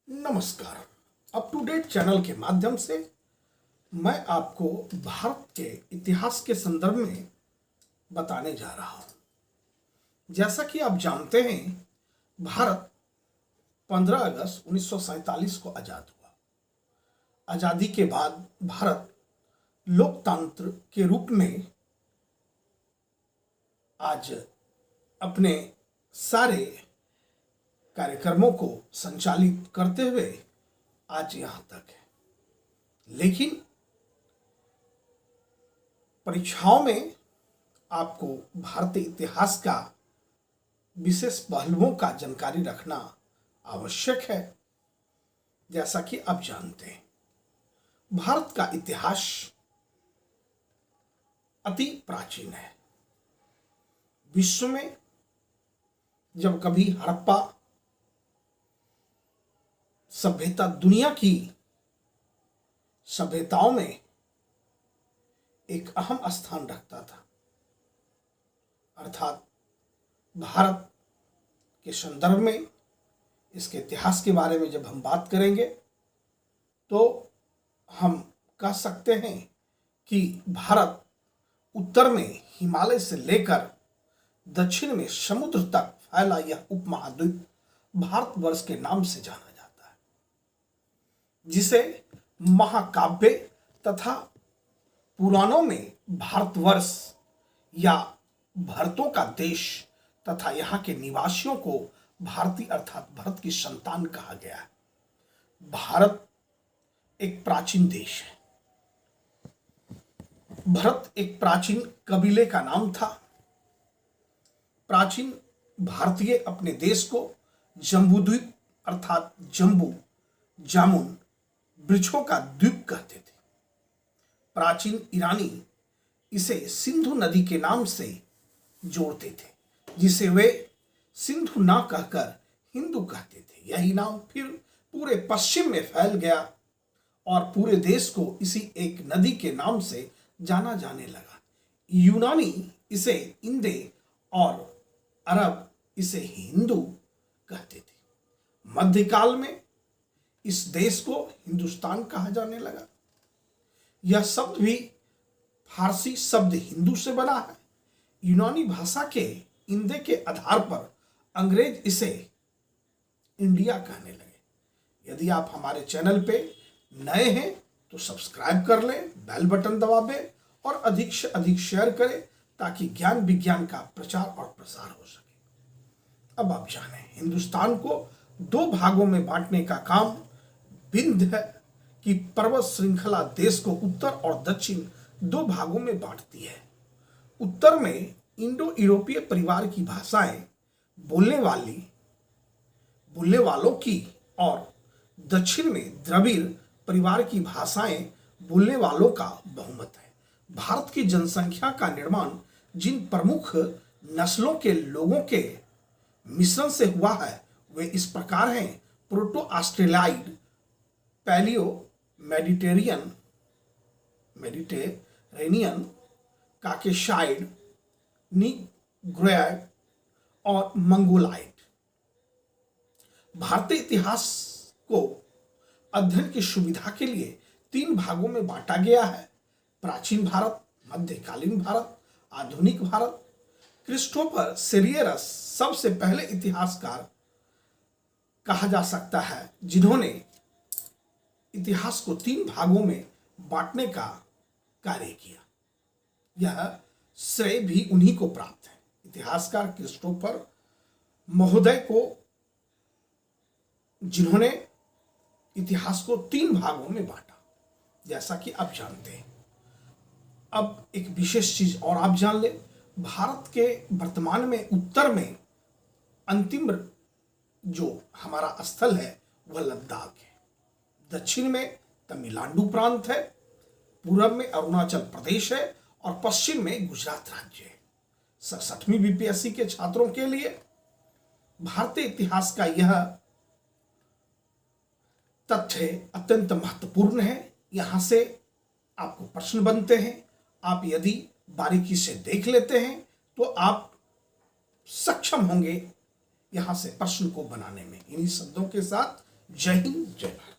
नमस्कार। Up to date channel के माध्यम से मैं आपको भारत के इतिहास के संदर्भ में बताने जा रहा हूं। जैसा कि आप जानते हैं, भारत 15 अगस्त 1947 को आज़ाद हुआ। आज़ादी के बाद भारत लोकतंत्र के रूप में आज अपने सारे कार्यक्रमों को संचालित करते हुए आज यहां तक है। लेकिन परीक्षाओं में आपको भारतीय इतिहास का विशेष पहलुओं का जानकारी रखना आवश्यक है। जैसा कि आप जानते हैं, भारत का इतिहास अति प्राचीन है। विश्व में जब कभी हड़प्पा सभ्यता दुनिया की सभ्यताओं में एक अहम स्थान रखता था, अर्थात भारत के संदर्भ में इसके इतिहास के बारे में जब हम बात करेंगे तो हम कह सकते हैं कि भारत उत्तर में हिमालय से लेकर दक्षिण में समुद्र तक फैला यह उपमहाद्वीप भारतवर्ष के नाम से जाना जाता है, जिसे महाकाव्य तथा पुराणों में भारतवर्ष या भरतों का देश तथा यहाँ के निवासियों को भारतीय अर्थात भरत की संतान कहा गया है। भारत एक प्राचीन देश है। भरत एक प्राचीन कबीले का नाम था। प्राचीन भारतीय अपने देश को जम्बूद्वीप अर्थात जम्बू जामुन वृक्षों का द्वीप कहते थे। प्राचीन ईरानी इसे सिंधु नदी के नाम से जोड़ते थे, जिसे वे सिंधु ना कहकर हिंदू कहते थे। यही नाम फिर पूरे पश्चिम में फैल गया और पूरे देश को इसी एक नदी के नाम से जाना जाने लगा। यूनानी इसे इंदे और अरब इसे हिंदू कहते थे। मध्यकाल में इस देश को हिंदुस्तान कहा जाने लगा। यह शब्द भी फारसी शब्द हिंदू से बना है। यूनानी भाषा के इंदे के आधार पर अंग्रेज इसे इंडिया कहने लगे। यदि आप हमारे चैनल पे नए हैं तो सब्सक्राइब कर लें, बेल बटन दबाएं और अधिक से अधिक शेयर करें ताकि ज्ञान विज्ञान का प्रचार और प्रसार हो सके। अब आप जानें, हिंदुस्तान को दो भागों में बांटने का काम विंध्य की पर्वत श्रृंखला देश को उत्तर और दक्षिण दो भागों में बांटती है। उत्तर में इंडो यूरोपीय परिवार की भाषाएं बोलने वालों की और दक्षिण में द्रविड़ परिवार की भाषाएं बोलने वालों का बहुमत है। भारत की जनसंख्या का निर्माण जिन प्रमुख नस्लों के लोगों के मिश्रण से हुआ है वे इस प्रकार हैं: proto Australoid, palaeo Mediterranean, काकेशाइड, Negroid और मंगोलाइड। भारतीय इतिहास को अध्ययन की सुविधा के लिए तीन भागों में बांटा गया है: प्राचीन भारत, मध्यकालीन भारत, आधुनिक भारत। क्रिस्टोफर सेरियरस सबसे पहले इतिहासकार कहा जा सकता है जिन्होंने इतिहास को तीन भागों में बांटने का कार्य किया। यह श्रेय भी उन्हीं को प्राप्त है। इतिहासकार क्रिस्टोफर महोदय को, जिन्होंने इतिहास को तीन भागों में बांटा, जैसा कि आप जानते हैं। अब एक विशेष चीज और आप जान लें, भारत के वर्तमान में उत्तर में अंतिम जो हमारा स्थल है वह लद्दाख है। दक्षिण में तमिलनाडु प्रांत है, पूर्व में अरुणाचल प्रदेश है और पश्चिम में गुजरात राज्य है। 67वीं बीपीएससी के छात्रों के लिए भारतीय इतिहास का यह तथ्य अत्यंत महत्वपूर्ण है। यहां से आपको प्रश्न बनते हैं। आप यदि बारीकी से देख लेते हैं तो आप सक्षम होंगे यहां से प्रश्न को बनाने में। इन्हीं शब्दों के साथ जय हिंद, जय भारत।